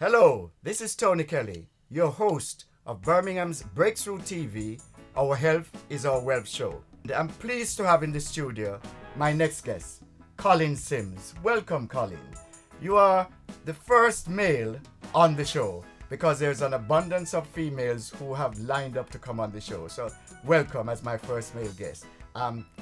Hello, this is Tony Kelly, your host of Birmingham's Breakthrough TV, Our Health is Our Wealth show. And I'm pleased to have in the studio my next guest, Colin Sims. Welcome, Colin. You are the first male on the show because there's an abundance of females who have lined up to come on the show. So welcome as my first male guest.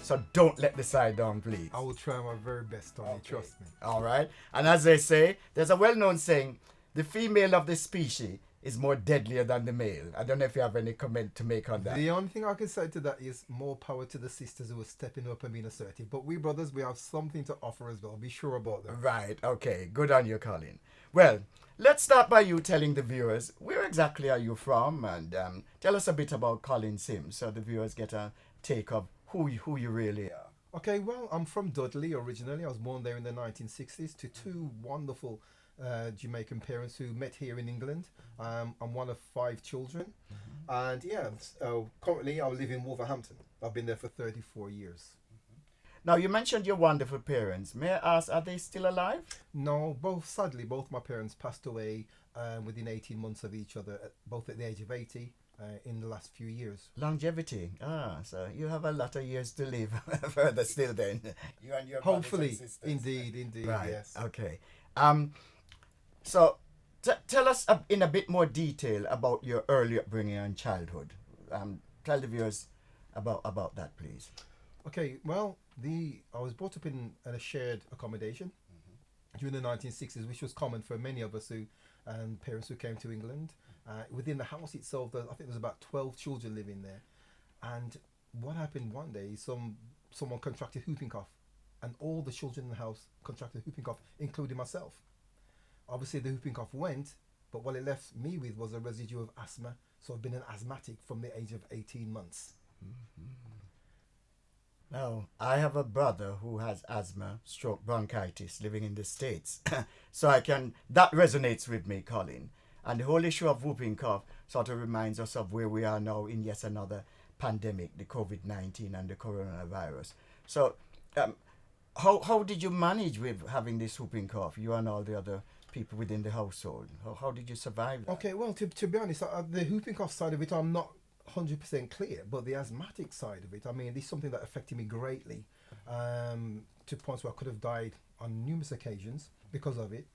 So don't let the side down, please. I will try my very best, Tony. Okay. Trust me. All right. And as they say, there's a well-known saying, the female of the species is more deadlier than the male. I don't know if you have any comment to make on that. The only thing I can say to that is more power to the sisters who are stepping up and being assertive. But we brothers, we have something to offer as well. Be sure about that. Right. Okay. Good on you, Colin. Well, let's start by you telling the viewers, where exactly are you from? And tell us a bit about Colin Sims so the viewers get a take of who you really are. Okay, well, I'm from Dudley originally. I was born there in the 1960s to two wonderful Jamaican parents who met here in England. I'm one of 5 children. And yeah, currently I live in Wolverhampton. I've been there for 34 years. Now, you mentioned your wonderful parents. May I ask, are they still alive? No, sadly, both my parents passed away within 18 months of each other, both at the age of 80 in the last few years. Longevity. So you have a lot of years to live further still then. You and your hopefully, brothers and sisters. Indeed, Right. Yes. Okay. So tell us in a bit more detail about your early upbringing and childhood. Tell the viewers about that, please. Okay, well, I was brought up in a shared accommodation during the 1960s, which was common for many of us parents who came to England. Within the house itself, I think there was about 12 children living there. And what happened one day, someone contracted whooping cough, and all the children in the house contracted whooping cough, including myself. Obviously, the whooping cough went, but what it left me with was a residue of asthma. So I've been an asthmatic from the age of 18 months. Now, I have a brother who has asthma, stroke, bronchitis, living in the States. So that resonates with me, Colin. And the whole issue of whooping cough sort of reminds us of where we are now in yet another pandemic, the COVID-19 and the coronavirus. So how did you manage with having this whooping cough, you and all the other people within the household? How did you survive that? Okay, well, to be honest, the whooping cough side of it, I'm not 100% clear, but the asthmatic side of it, I mean, this is something that affected me greatly to points where I could have died on numerous occasions because of it.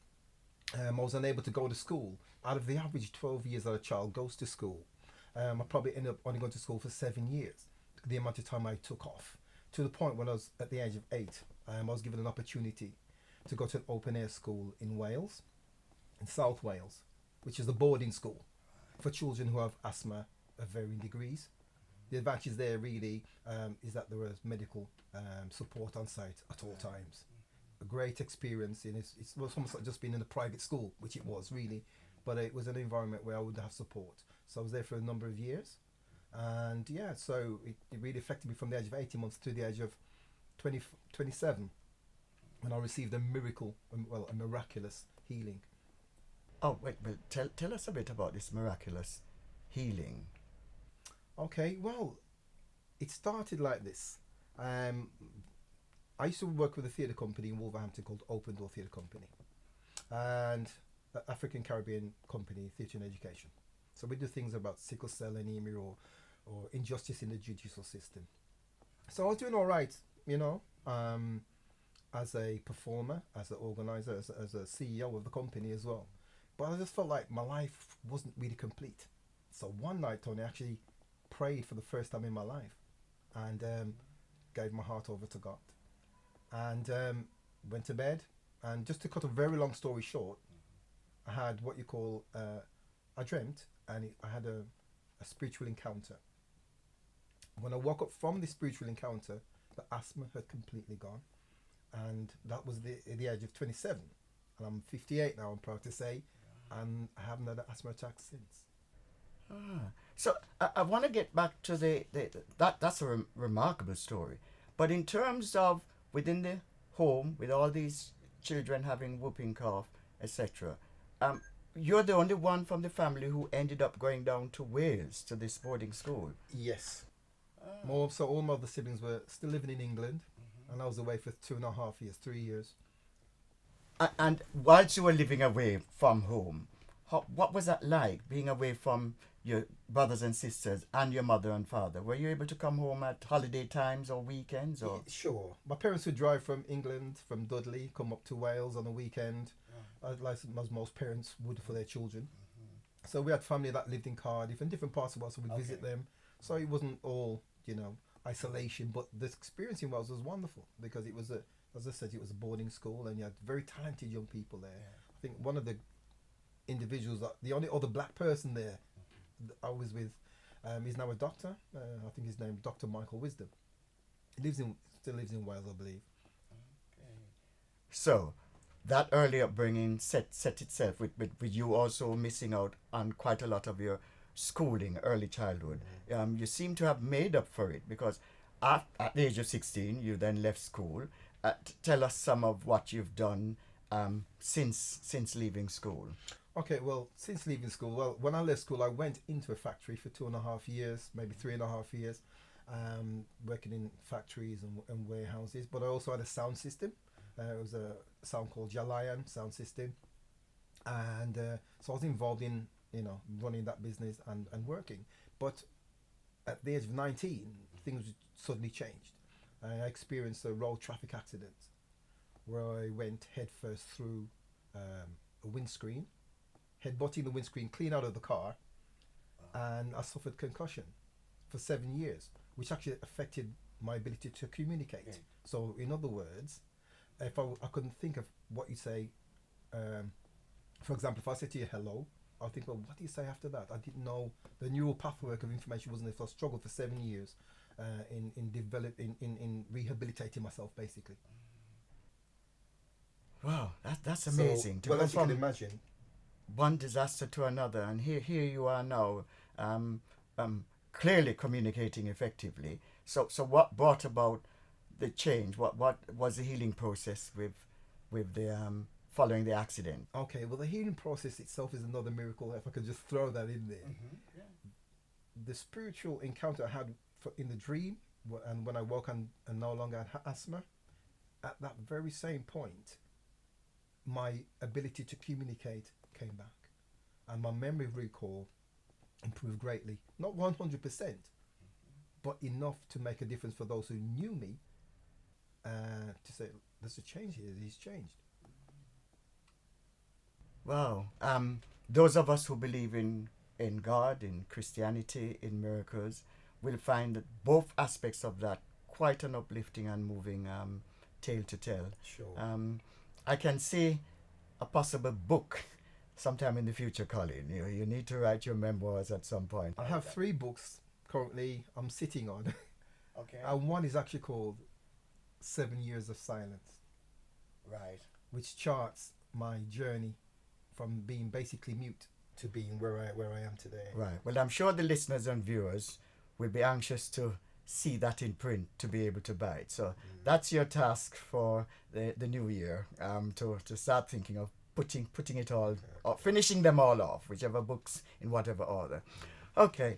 I was unable to go to school. Out of the average 12 years that a child goes to school, I probably ended up only going to school for 7 years, the amount of time I took off, to the point when I was at the age of 8, I was given an opportunity to go to an open air school in Wales, in South Wales, which is a boarding school for children who have asthma of varying degrees. The advantage there really is that there was medical support on site at all times. A great experience, and it was almost like just being in a private school, which it was really, but it was an environment where I would have support. So I was there for a number of years, and yeah, so it really affected me from the age of 18 months to the age of 27, when I received a miraculous healing. Oh, wait, tell us a bit about this miraculous healing. Okay, well, it started like this. I used to work with a theatre company in Wolverhampton called Open Door Theatre Company, and an African Caribbean company, Theatre and Education. So we do things about sickle cell anemia or injustice in the judicial system. So I was doing all right, as a performer, as an organizer, as a CEO of the company as well. But I just felt like my life wasn't really complete. So one night, Tony, I actually prayed for the first time in my life and gave my heart over to God. And went to bed, and just to cut a very long story short, I had what you call I dreamt, and I had a spiritual encounter. When I woke up from the spiritual encounter, the asthma had completely gone, and that was the age of 27, and I'm 58 now, I'm proud to say, and I haven't had an asthma attack since. So I want to get back to that's a remarkable story, but in terms of within the home, with all these children having whooping cough, etc., you're the only one from the family who ended up going down to Wales to this boarding school. Yes. So all my other siblings were still living in England, and I was away for 2.5 years, 3 years. And whilst you were living away from home, what was that like, being away from your brothers and sisters and your mother and father? Were you able to come home at holiday times or weekends? Or Sure. My parents would drive from England, from Dudley, come up to Wales on a weekend, like as most parents would for their children. So we had family that lived in Cardiff and different parts of Wales, so we'd visit them. So it wasn't all, isolation, but the experience in Wales was wonderful because it was as I said, it was a boarding school and you had very talented young people there. I think one of the individuals, the only other black person there I was with, is now a doctor. I think his name Dr. Michael Wisdom. He still lives in Wales, I believe. so that early upbringing set itself with you also missing out on quite a lot of your schooling, early childhood. You seem to have made up for it because at the age of 16 you then left school. Tell us some of what you've done since leaving school. Okay, well, since leaving school, when I left school, I went into a factory for 2.5 years, maybe 3.5 years, working in factories and warehouses. But I also had a sound system. It was a sound called Jalayan sound system, and so I was involved in running that business and working. But at the age of 19, things suddenly changed. I experienced a road traffic accident where I went headfirst through a windscreen, headbutting the windscreen clean out of the car, and I suffered concussion for 7 years, which actually affected my ability to communicate. Okay. So, in other words, if I couldn't think of what you say, for example, if I said to you hello, I'll think, well, what do you say after that? I didn't know the neural pathwork of information wasn't there. So I struggled for 7 years in rehabilitating myself, basically. Wow, that's amazing. So, well, as you can imagine, one disaster to another, and here you are now, clearly communicating effectively. So what brought about the change? What was the healing process with the following the accident? Okay, well, the healing process itself is another miracle. If I could just throw that in there, the spiritual encounter I had in the dream, and when I woke and no longer had asthma, at that very same point, my ability to communicate came back, and my memory recall improved greatly. Not 100%, but enough to make a difference for those who knew me, to say, there's a change here, he's changed. Wow. Those of us who believe in God, in Christianity, in miracles, will find that both aspects of that quite an uplifting and moving tale to tell. Sure. I can see a possible book sometime in the future, Colin. You need to write your memoirs at some point. I have 3 books currently I'm sitting on. Okay. And one is actually called 7 Years of Silence. Right. Which charts my journey from being basically mute to being where I am today. Right. Well, I'm sure the listeners and viewers will be anxious to see that in print to be able to buy it. So that's your task for the new year, to start thinking of putting it all, or finishing them all off, whichever books in whatever order. Okay.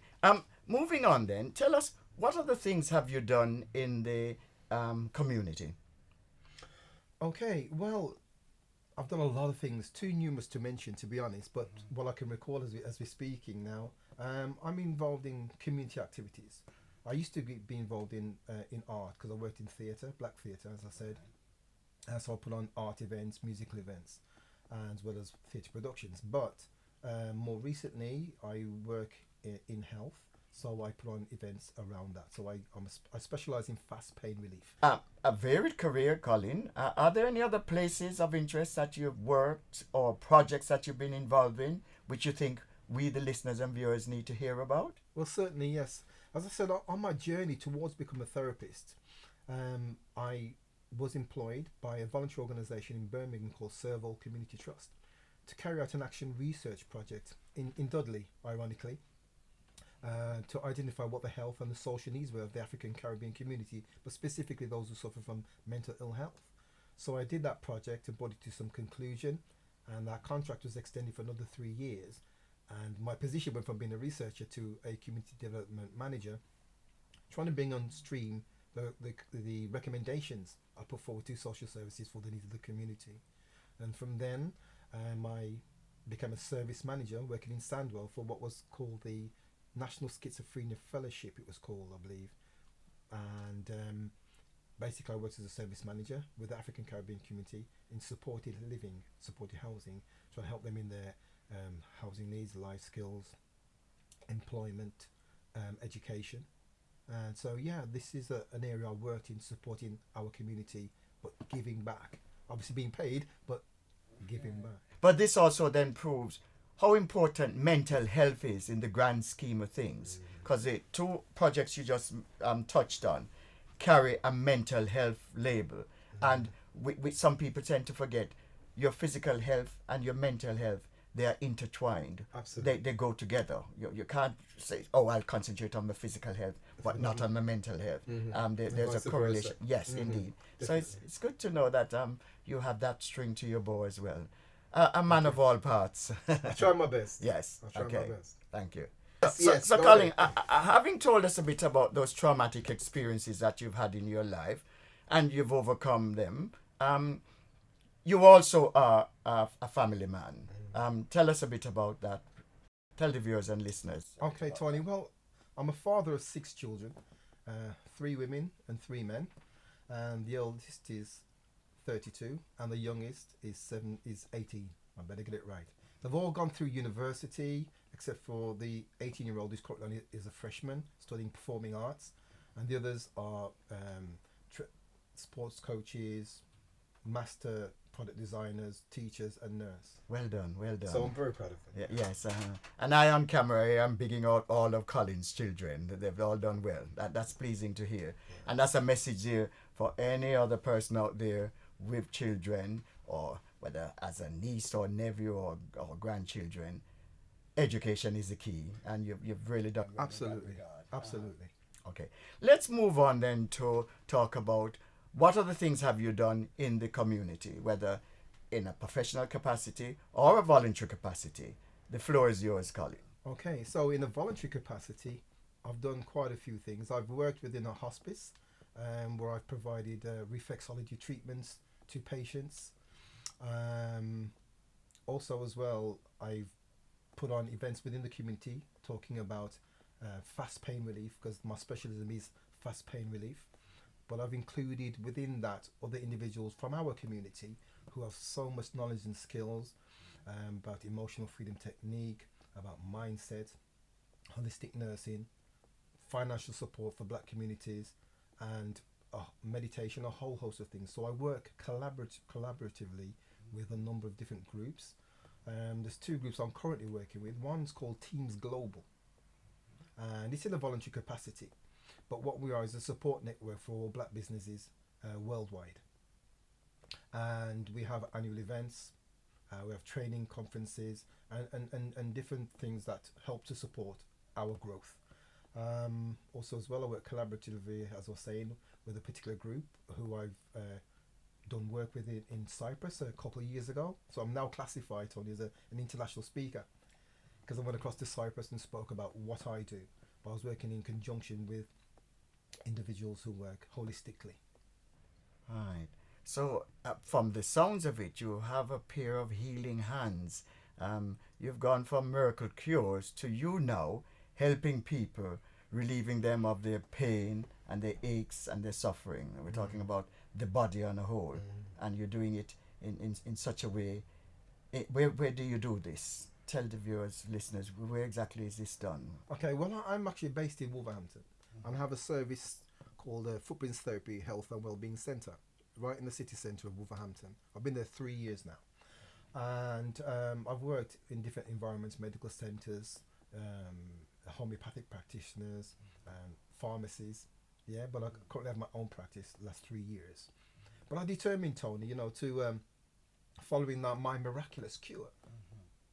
Moving on then, tell us, what other things have you done in the community? Okay, well, I've done a lot of things, too numerous to mention, to be honest, but what I can recall as we're speaking now, I'm involved in community activities. I used to be involved in art because I worked in theatre, black theatre, as I said. So I put on art events, musical events, as well as theatre productions. But more recently, I work in health, so I put on events around that. So I specialise in fast pain relief. A varied career, Colin. Are there any other places of interest that you've worked or projects that you've been involved in which you think we, the listeners and viewers, need to hear about? Well, certainly, yes. As I said, on my journey towards becoming a therapist, I was employed by a voluntary organisation in Birmingham called Serval Community Trust to carry out an action research project in Dudley, ironically, to identify what the health and the social needs were of the African Caribbean community, but specifically those who suffer from mental ill health. So I did that project and brought it to some conclusion, and that contract was extended for another 3 years. And my position went from being a researcher to a community development manager, trying to bring on stream the recommendations I put forward to social services for the needs of the community. And from then, my became a service manager working in Sandwell for what was called the National Schizophrenia Fellowship, it was called, I believe. And basically, I worked as a service manager with the African Caribbean community in supported living, supported housing, trying to help them in their housing needs, life skills, employment, education. And so, yeah, this is an area I worked in, supporting our community, but giving back. Obviously being paid, but giving back. But this also then proves how important mental health is in the grand scheme of things. Because the two projects you just touched on carry a mental health label. And some people tend to forget your physical health and your mental health, they are intertwined. Absolutely. They go together. You can't say, oh, I'll concentrate on my physical health, but not on my mental health. There's a correlation. Yes, indeed. So it's good to know that you have that string to your bow as well. A man of all parts. I try my best. Yes. I try my best. Thank you. Yes, So Colin, having told us a bit about those traumatic experiences that you've had in your life, and you've overcome them, you also are a family man. Tell us a bit about that. Tell the viewers and listeners. Okay, Tony. Well, I'm a father of 6 children, 3 women and 3 men, and the oldest is 32, and the youngest is 18. I better get it right. They've all gone through university, except for the 18-year-old who's currently is a freshman studying performing arts, and the others are sports coaches, master product designers, teachers, and nurse. Well done. So I'm very proud of them. Yes, and I on camera I am bigging out all of Colin's children. They've all done well. That's pleasing to hear, and that's a message here for any other person out there with children, or whether as a niece or nephew or grandchildren. Education is the key, and you've really done well. Absolutely. Okay, let's move on then to talk about what other things have you done in the community, whether in a professional capacity or a voluntary capacity. The floor is yours, Colin. Okay, so in a voluntary capacity, I've done quite a few things. I've worked within a hospice where I've provided reflexology treatments to patients. Also as well, I've put on events within the community talking about fast pain relief, because my specialism is fast pain relief. But I've included within that other individuals from our community who have so much knowledge and skills about emotional freedom technique, about mindset, holistic nursing, financial support for black communities, and meditation, a whole host of things. So I work collaboratively with a number of different groups. There's 2 groups I'm currently working with. One's called Teams Global, and it's in a voluntary capacity. But what we are is a support network for all black businesses worldwide. And we have annual events, we have training conferences, and different things that help to support our growth. Also as well, I work collaboratively, as I was saying, with a particular group who I've done work with in Cyprus a couple of years ago. So I'm now classified, Tony, as an international speaker, because I went across to Cyprus and spoke about what I do. But I was working in conjunction with individuals who work holistically. Right. So from the sounds of it, you have a pair of healing hands. You've gone from miracle cures to you now helping people, relieving them of their pain and their aches and their suffering. We're talking about the body on a whole, and you're doing it in such a way. Where do you do this? Tell the viewers, listeners, where exactly is this done? Okay, well, I'm actually based in Wolverhampton, and I have a service called Footprints Therapy Health and Wellbeing Centre, right in the city centre of Wolverhampton. I've been there 3 years now, and I've worked in different environments, medical centres, homeopathic practitioners, pharmacies, but I currently have my own practice the last 3 years. But I determined, Tony, to following my miraculous cure,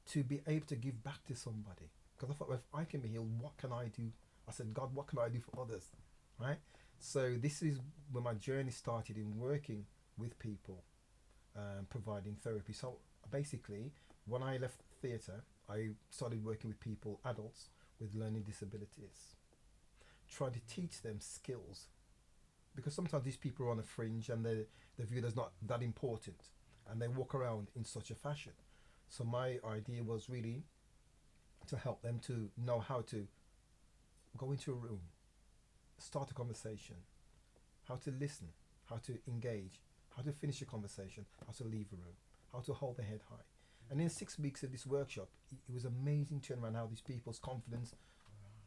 to be able to give back to somebody. Because I thought, well, if I can be healed, what can I do? I said, God, what can I do for others? Right? So this is where my journey started, in working with people, providing therapy. So basically, when I left theatre, I started working with people, adults, with learning disabilities, trying to teach them skills. Because sometimes these people are on a fringe and they're viewed as not that important, and they walk around in such a fashion. So my idea was really to help them to know how to go into a room, start a conversation, how to listen, how to engage, how to finish a conversation, how to leave a room, how to hold their head high. And in 6 weeks of this workshop, it was amazing to turn around how these people's confidence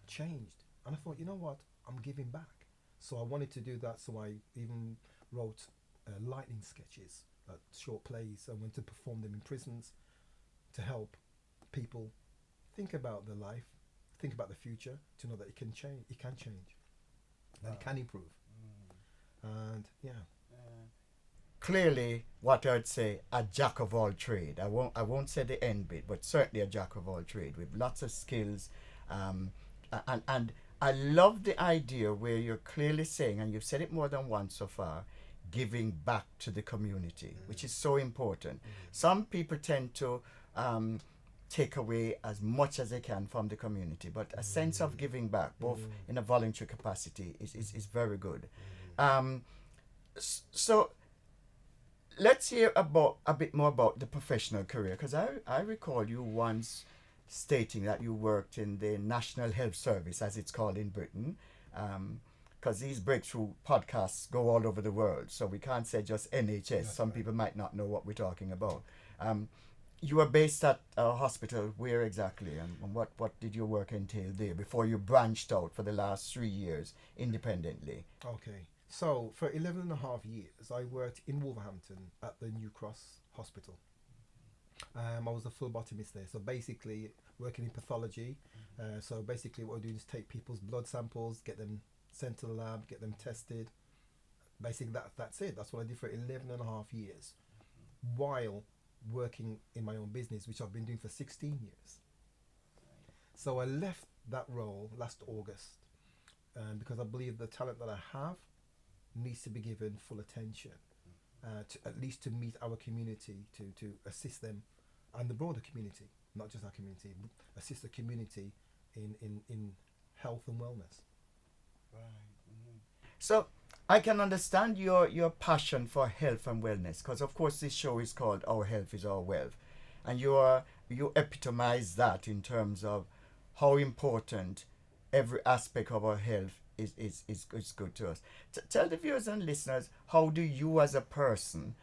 changed. And I thought, you know what, I'm giving back. So I wanted to do that, so I even wrote lightning sketches, short plays. I went to perform them in prisons to help people think about their life, think about the future, to know that it can change, that it can improve. And yeah. Clearly, what I'd say, a jack of all trade. I won't say the end bit, but certainly a jack of all trade with lots of skills. And I love the idea where you're clearly saying, and you've said it more than once so far, giving back to the community, which is so important. Some people tend to take away as much as they can from the community, but a sense of giving back, both in a voluntary capacity, is very good. So let's hear about a bit more about the professional career, because I recall you once stating that you worked in the National Health Service, as it's called in Britain, because these breakthrough podcasts go all over the world, so we can't say just NHS. That's Some right. people might not know what we're talking about. You were based at a hospital. Where exactly, and what did your work entail there before you branched out for the last 3 years independently? Okay. So for 11 and a half years, I worked in Wolverhampton at the New Cross Hospital. I was a phlebotomist there. So basically working in pathology. So basically what I do is take people's blood samples, get them sent to the lab, get them tested. Basically that's it. That's what I did for 11 and a half years while working in my own business, which I've been doing for 16 years. So I left that role last August because I believe the talent that I have needs to be given full attention, to at least to meet our community, to assist them and the broader community, not just our community, assist the community in health and wellness. So I can understand your passion for health and wellness, because of course this show is called Our Health is Our Wealth, and you epitomize that in terms of how important every aspect of our health is good to us. Tell the viewers and listeners, how do you as a person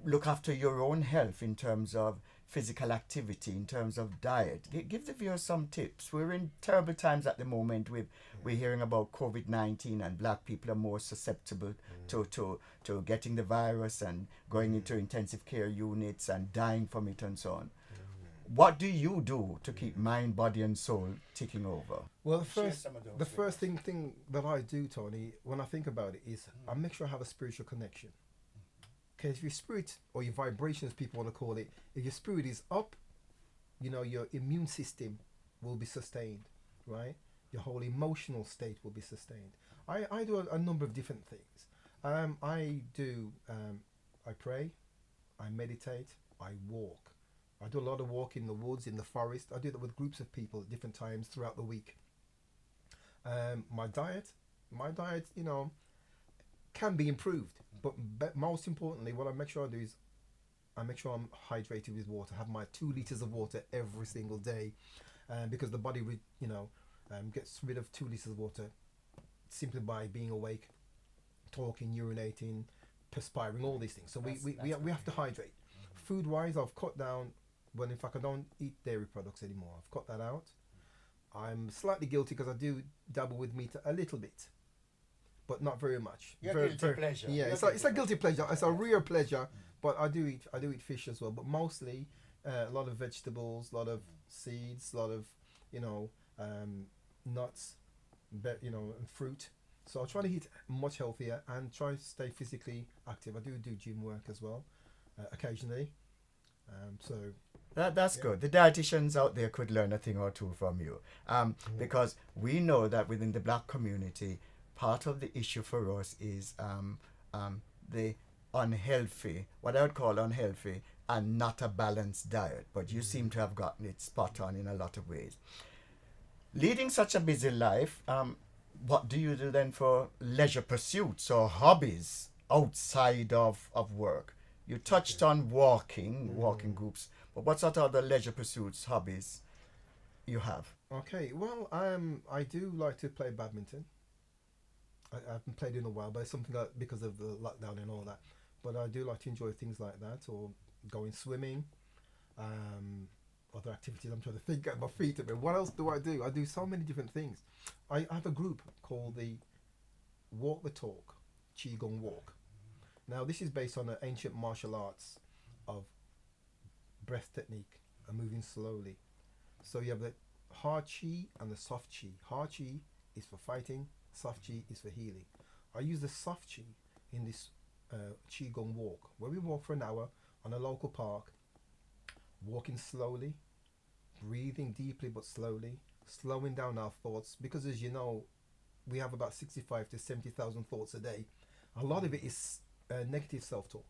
look after your own health in terms of physical activity, in terms of diet? Give the viewers some tips. We're in terrible times at the moment. We're hearing about COVID-19, and black people are more susceptible to getting the virus and going into intensive care units and dying from it and so on. What do you do to keep mind, body and soul ticking over? Well, Share some of those the with first us. thing that I do, Tony, when I think about it, is I make sure I have a spiritual connection. Because if your spirit, or your vibrations, people want to call it, if your spirit is up, your immune system will be sustained, right? Your whole emotional state will be sustained. I do a number of different things. I pray, I meditate, I walk. I do a lot of walk in the woods, in the forest. I do that with groups of people at different times throughout the week. My diet, can be improved, but most importantly, what I make sure I do is I make sure I'm hydrated with water. I have my 2 liters of water every single day, because the body, gets rid of 2 liters of water simply by being awake, talking, urinating, perspiring, all these things. So we have to hydrate. Food wise, I've cut down. Well, in fact, I don't eat dairy products anymore. I've cut that out. I'm slightly guilty because I do dabble with meat a little bit, but not very much. Your very, guilty pleasure. Yeah, Your it's a guilty pleasure. It's a real pleasure, but I do eat fish as well. But mostly a lot of vegetables, a lot of seeds, a lot of nuts, and fruit. So I try to eat much healthier and try to stay physically active. I do gym work as well, occasionally. That's good. The dietitians out there could learn a thing or two from you, because we know that within the black community, part of the issue for us is the unhealthy, what I would call unhealthy and not a balanced diet. But you seem to have gotten it spot on in a lot of ways. Leading such a busy life, what do you do then for leisure pursuits or hobbies outside of work? You touched on walking groups, but what sort of other leisure pursuits, hobbies you have? Okay, well, I do like to play badminton. I haven't played in a while, but it's something that because of the lockdown and all that. But I do like to enjoy things like that, or going swimming, other activities. I'm trying to think at my feet a bit. What else do? I do so many different things. I have a group called the Walk the Talk, Qigong Walk. Now, this is based on the ancient martial arts of breath technique and moving slowly. So you have the hard chi and the soft chi. Hard chi is for fighting, soft chi is for healing. I use the soft chi in this Qigong walk, where we walk for an hour on a local park, walking slowly, breathing deeply but slowly, slowing down our thoughts, because as you know, we have about 65 to 70,000 thoughts a day. A lot of it is negative self-talk.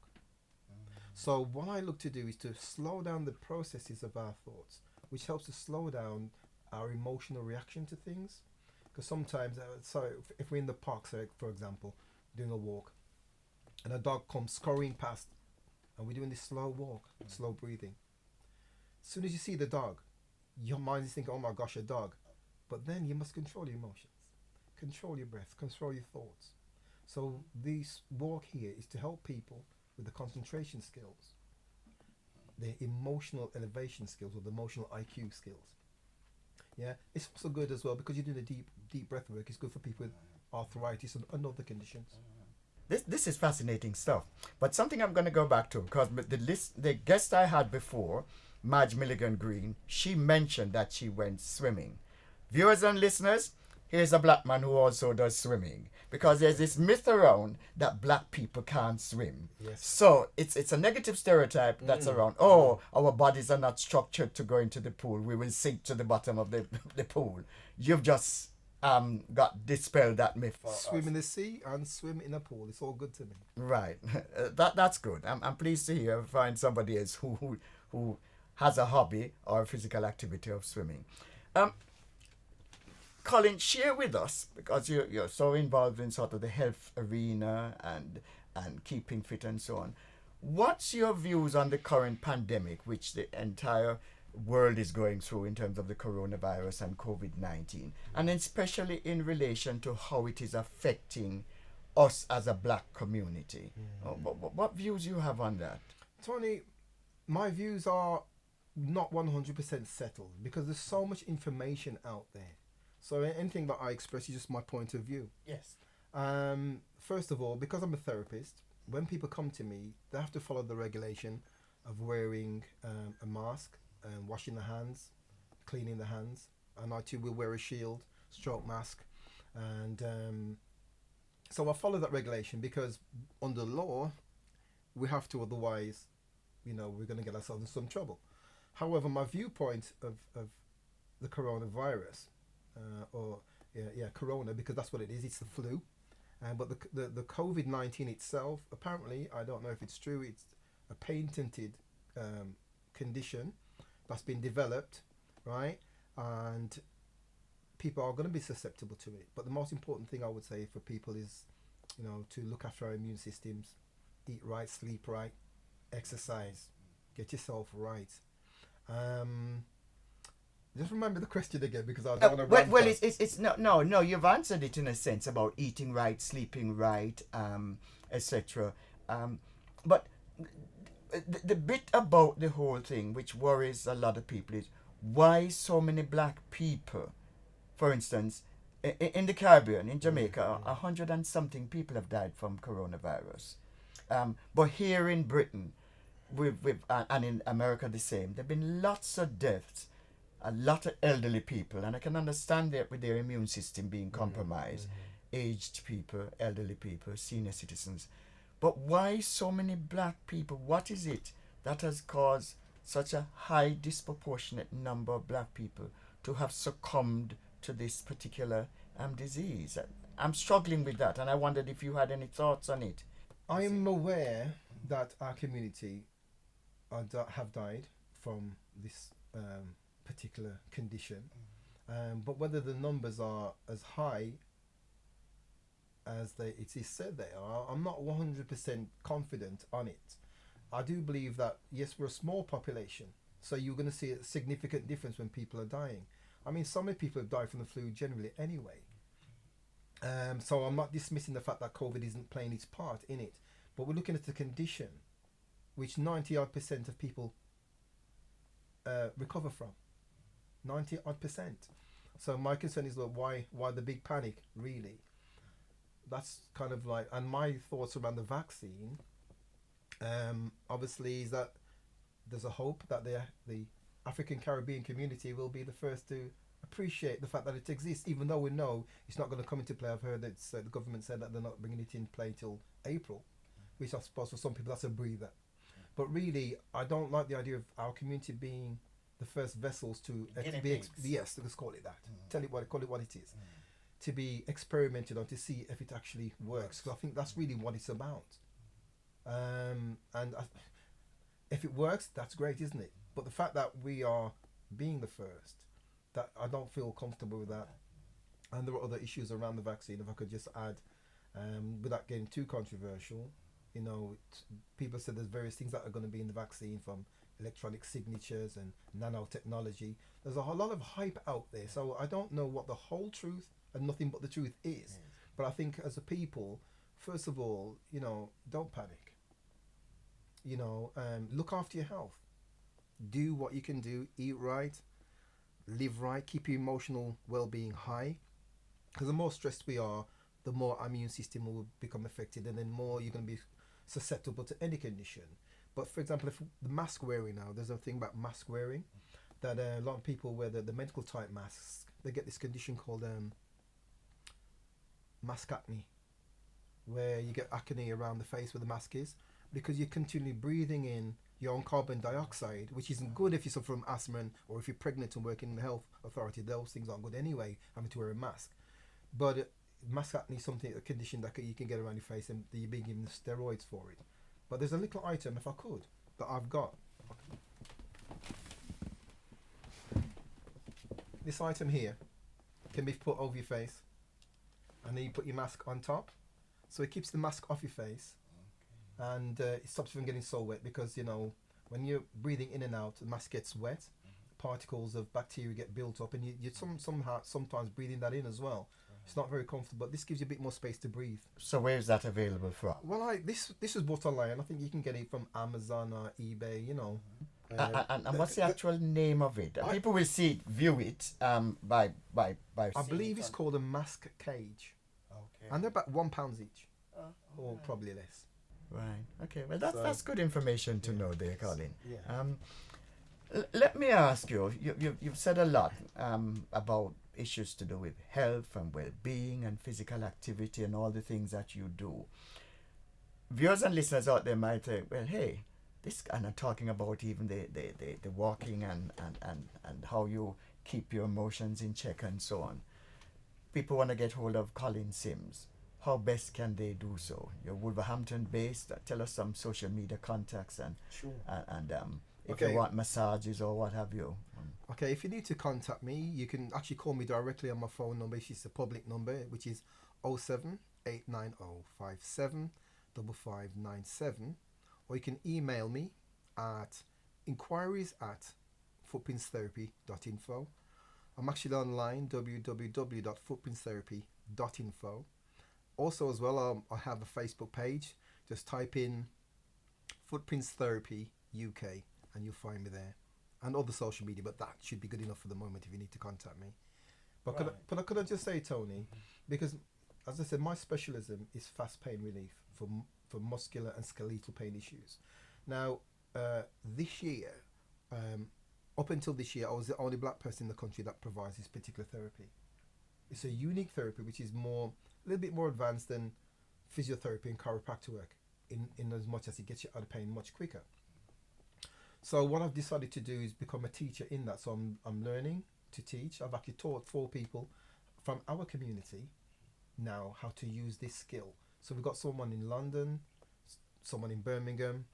So what I look to do is to slow down the processes of our thoughts, which helps to slow down our emotional reaction to things. Because sometimes, if we're in the park, say, for example, doing a walk, and a dog comes scurrying past, and we're doing this slow walk, slow breathing. As soon as you see the dog, your mind is thinking, oh my gosh, a dog. But then you must control your emotions, control your breath, control your thoughts. So this walk here is to help people with the concentration skills, the emotional elevation skills, or the emotional IQ skills. Yeah, it's also good as well because you're doing a deep breath work. It's good for people with arthritis and other conditions. This is fascinating stuff. But something I'm going to go back to, because the guest I had before, Madge Milligan Green, she mentioned that she went swimming. Viewers and listeners, here's a black man who also does swimming, because there's this myth around that black people can't swim. Yes. So it's a negative stereotype that's around, oh, our bodies are not structured to go into the pool, we will sink to the bottom of the pool. You've just got dispelled that myth for Swim us. in the sea and swim in a pool. It's all good to me. Right. That's good. I'm pleased to hear find somebody else who has a hobby or a physical activity of swimming. Colin, share with us, because you're so involved in sort of the health arena and keeping fit and so on. What's your views on the current pandemic, which the entire world is going through in terms of the coronavirus and COVID-19, and especially in relation to how it is affecting us as a black community? What views you have on that? Tony, my views are not 100% settled because there's so much information out there. So anything that I express is just my point of view. Yes. First of all, because I'm a therapist, when people come to me, they have to follow the regulation of wearing a mask and washing the hands, cleaning the hands. And I too will wear a shield, stroke mask. And so I follow that regulation because under law, we have to, otherwise, we're going to get ourselves in some trouble. However, my viewpoint of the coronavirus, corona, because that's what it is, it's the flu. But the COVID-19 itself, apparently, I don't know if it's true, it's a patented condition that's been developed, right? And people are going to be susceptible to it. But the most important thing I would say for people is, to look after our immune systems, eat right, sleep right, exercise, get yourself right. Just remember the question again, because I don't want to. Well, it's no. You've answered it in a sense about eating right, sleeping right, etc. But the bit about the whole thing which worries a lot of people is why so many black people, for instance, in the Caribbean, in Jamaica, 100 and something people have died from coronavirus. But here in Britain, and in America the same, there have been lots of deaths. A lot of elderly people, and I can understand that with their immune system being compromised, aged people, elderly people, senior citizens. But why so many black people? What is it that has caused such a high disproportionate number of black people to have succumbed to this particular disease? I'm struggling with that, and I wondered if you had any thoughts on it. I am aware that our community have died from this particular condition, but whether the numbers are as high as it is said they are, I'm not 100% confident on it. I do believe that yes, we're a small population, so you're going to see a significant difference when people are dying. I mean, so many people have died from the flu generally anyway. So I'm not dismissing the fact that COVID isn't playing its part in it, but we're looking at the condition which 90 odd percent of people recover from. 90 odd percent. So my concern is that why the big panic really? That's kind of like, and my thoughts around the vaccine, obviously, is that there's a hope that the African Caribbean community will be the first to appreciate the fact that it exists, even though we know it's not going to come into play. I've heard that the government said that they're not bringing it in play till April, which I suppose for some people that's a breather. But really, I don't like the idea of our community being the first vessels to yes, let's call it that. Call it what it is. To be experimented on to see if it actually works. Because I think that's really what it's about. If it works, that's great, isn't it? But the fact that we are being the first, that I don't feel comfortable with that. And there are other issues around the vaccine. If I could just add, without getting too controversial, you know, people said there's various things that are going to be in the vaccine, from electronic signatures and nanotechnology. There's a whole lot of hype out there. So I don't know what the whole truth and nothing but the truth is. But I think as a people, first of all, you know, don't panic. You know, look after your health. Do what you can do. Eat right. Live right. Keep your emotional well-being high. Because the more stressed we are, the more our immune system will become affected, and then more you're going to be susceptible to any condition. But for example, if the mask wearing now, there's a thing about mask wearing, that a lot of people wear the medical type masks. They get this condition called mask acne, where you get acne around the face where the mask is, because you're continually breathing in your own carbon dioxide, which isn't good if you suffer from asthma, or if you're pregnant and working in the health authority. Those things aren't good anyway, having to wear a mask. But mask acne is a condition that you can get around your face, and you're being given steroids for it. But there's a little item, if I could, that I've got. This item here can be put over your face, and then you put your mask on top, so it keeps the mask off your face, and it stops you from getting so wet, because you know when you're breathing in and out, the mask gets wet, particles of bacteria get built up, and you sometimes breathing that in as well. It's not very comfortable, but this gives you a bit more space to breathe. So where is that available from? Well, this was bought online. I think you can get it from Amazon or eBay, you know. And what's the actual name of it? People will see it, view it, by I believe it's called a mask cage. Okay. And they're about £1 each, or probably less. Right. Okay. Well, that's good information to know there, Colin. Yeah. Let me ask you. You've said a lot about issues to do with health and well-being and physical activity and all the things that you do. Viewers and listeners out there might say, well, hey, this kind of talking about even the walking and how you keep your emotions in check and so on. People want to get hold of Colin Sims. How best can they do so? You're Wolverhampton based. Tell us some social media contacts and Sure. and if you want massages or what have you. Okay, if you need to contact me, you can actually call me directly on my phone number, which is a public number, which is 07890575597, or you can email me at inquiries@footprintstherapy.info. I'm actually online, www.footprintstherapy.info. Also as well, I have a Facebook page. Just type in Footprints Therapy UK and you'll find me there. And other social media, but that should be good enough for the moment if you need to contact me. But could I just say, Tony, because as I said, my specialism is fast pain relief for muscular and skeletal pain issues. Now, this year, up until this year, I was the only black person in the country that provides this particular therapy. It's a unique therapy which is a little bit more advanced than physiotherapy and chiropractic work, in as much as it gets you out of pain much quicker. So what I've decided to do is become a teacher in that. So I'm learning to teach. I've actually taught 4 people from our community now how to use this skill. So we've got someone in London, someone in Birmingham,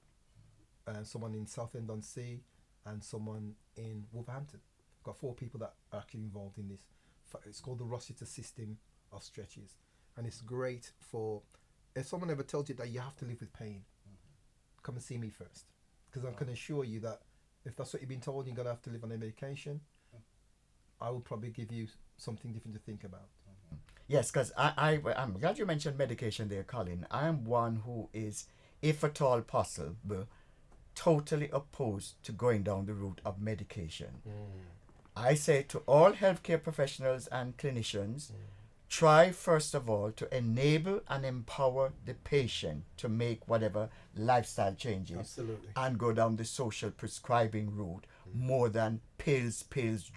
someone in Southend-on-Sea, and someone in Wolverhampton. I've got 4 people that are actually involved in this. It's called the Rossiter system of stretches, and it's great for if someone ever tells you that you have to live with pain, come and see me first, because I can assure you that if that's what you've been told, you're gonna have to live on a medication. I will probably give you something different to think about. Yes, because I'm glad you mentioned medication there, Colin. I am one who is, if at all possible, totally opposed to going down the route of medication. I say to all healthcare professionals and clinicians, try first of all to enable and empower the patient to make whatever lifestyle changes. Absolutely. And go down the social prescribing route more than pills,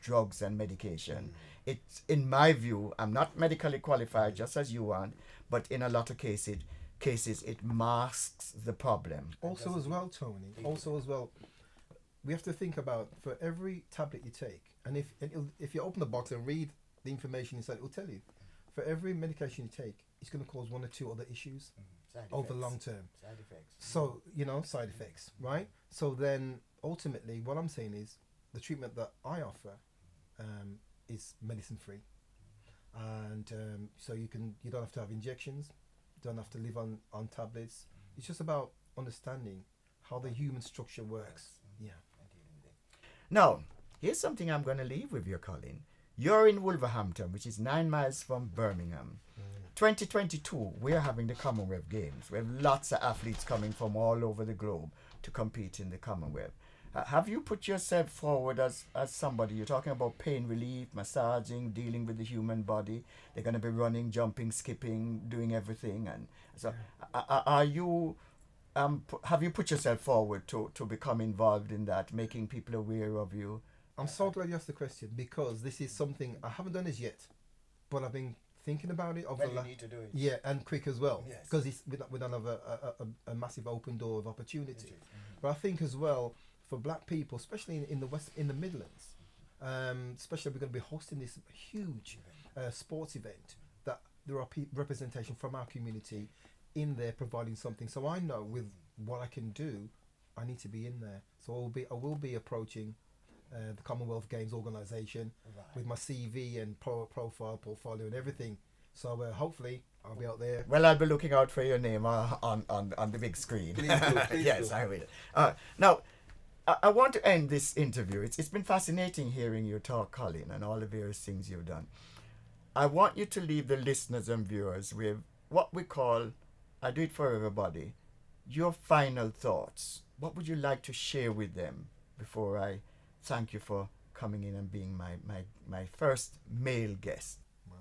drugs, and medication. It's, in my view, I'm not medically qualified, just as you aren't, but in a lot of cases it masks the problem. Also as well, Tony, we have to think about, for every tablet you take, and if you open the box and read the information inside, it will tell you, for every medication you take, it's going to cause one or two other issues over long term. Side effects. So, side effects, right? So then, ultimately, what I'm saying is, the treatment that I offer is medicine free, and so you don't have to have injections, you don't have to live on tablets. It's just about understanding how the human structure works. Yeah. Now, here's something I'm going to leave with you, Colin. You're in Wolverhampton, which is 9 miles from Birmingham. 2022, we're having the Commonwealth Games. We have lots of athletes coming from all over the globe to compete in the Commonwealth. Have you put yourself forward as somebody? You're talking about pain relief, massaging, dealing with the human body. They're going to be running, jumping, skipping, doing everything. And so, are you? Have you put yourself forward to become involved in that, making people aware of you? I'm so glad you asked the question, because this is something I haven't done as yet, but I've been thinking about it. You need to do it. Yeah, and quick as well, Yes. because we don't have a massive open door of opportunity. But I think as well, for black people, especially in the West, in the Midlands, especially we're going to be hosting this huge sports event, that there are representation from our community in there providing something. So I know with what I can do, I need to be in there. So I will be approaching the Commonwealth Games organisation with my CV and profile, portfolio and everything. So hopefully I'll be out there. Well, I'll be looking out for your name on the big screen. Please Yes, do. I will. Now, I want to end this interview. It's been fascinating hearing you talk, Colin, and all the various things you've done. I want you to leave the listeners and viewers with what we call, I do it for everybody, your final thoughts. What would you like to share with them before I thank you for coming in and being my first male guest? Wow.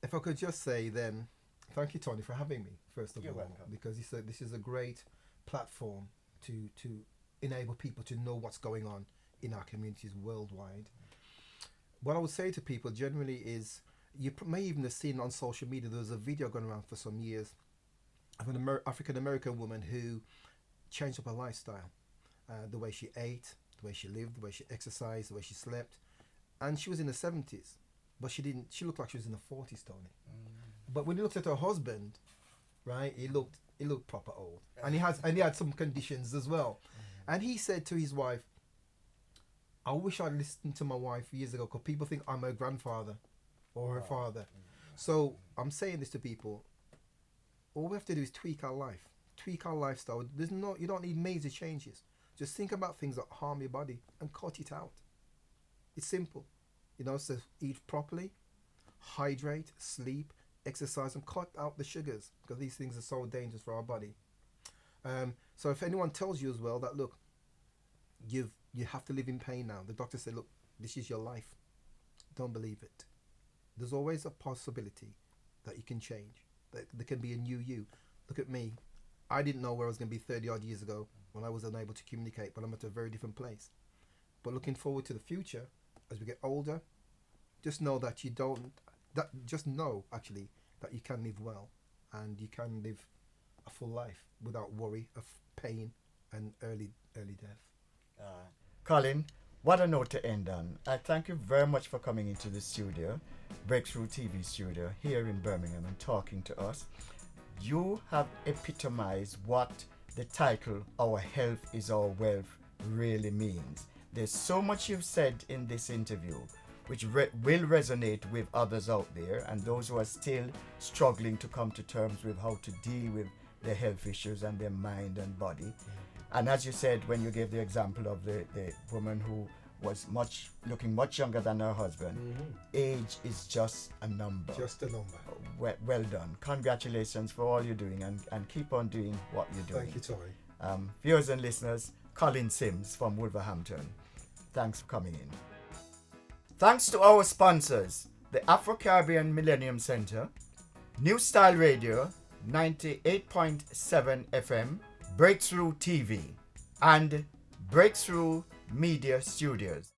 If I could just say then, thank you, Tony, for having me, first of You're all, welcome. because this is a great platform to enable people to know what's going on in our communities worldwide. What I would say to people generally is, you may even have seen on social media, there was a video going around for some years of an African-American woman who changed up her lifestyle, the way she ate, the way she lived, the way she exercised, the way she slept. And she was in the 70s, but she looked like she was in the 40s, Tony. But when you looked at her husband, right, he looked proper old. And he had some conditions as well. And he said to his wife, I wish I'd listened to my wife years ago, because people think I'm her grandfather or her father. So I'm saying this to people, all we have to do is tweak our life, tweak our lifestyle. You don't need major changes. Just think about things that harm your body and cut it out. It's simple. So eat properly, hydrate, sleep, exercise, and cut out the sugars, because these things are so dangerous for our body. So if anyone tells you as well that, look, you have to live in pain now, the doctor said, look, this is your life, don't believe it. There's always a possibility that you can change, that there can be a new you. Look at me. I didn't know where I was going to be 30 odd years ago when I was unable to communicate, but I'm at a very different place. But looking forward to the future, as we get older, just know that that you can live well, and you can live a full life without worry of pain and early death. Colin, what a note to end on. I thank you very much for coming into the studio, Breakthrough TV studio here in Birmingham, and talking to us. You have epitomized what the title, Our Health is Our Wealth, really means. There's so much you've said in this interview which will resonate with others out there, and those who are still struggling to come to terms with how to deal with their health issues and their mind and body. And as you said, when you gave the example of the woman who was looking much younger than her husband, age is just a number. Just a number. Well done. Congratulations for all you're doing, and keep on doing what you're doing. Thank you, Tony. Viewers and listeners, Colin Sims from Wolverhampton. Thanks for coming in. Thanks to our sponsors, the Afro-Caribbean Millennium Center, New Style Radio, 98.7 FM, Breakthrough TV, and Breakthrough Media Studios.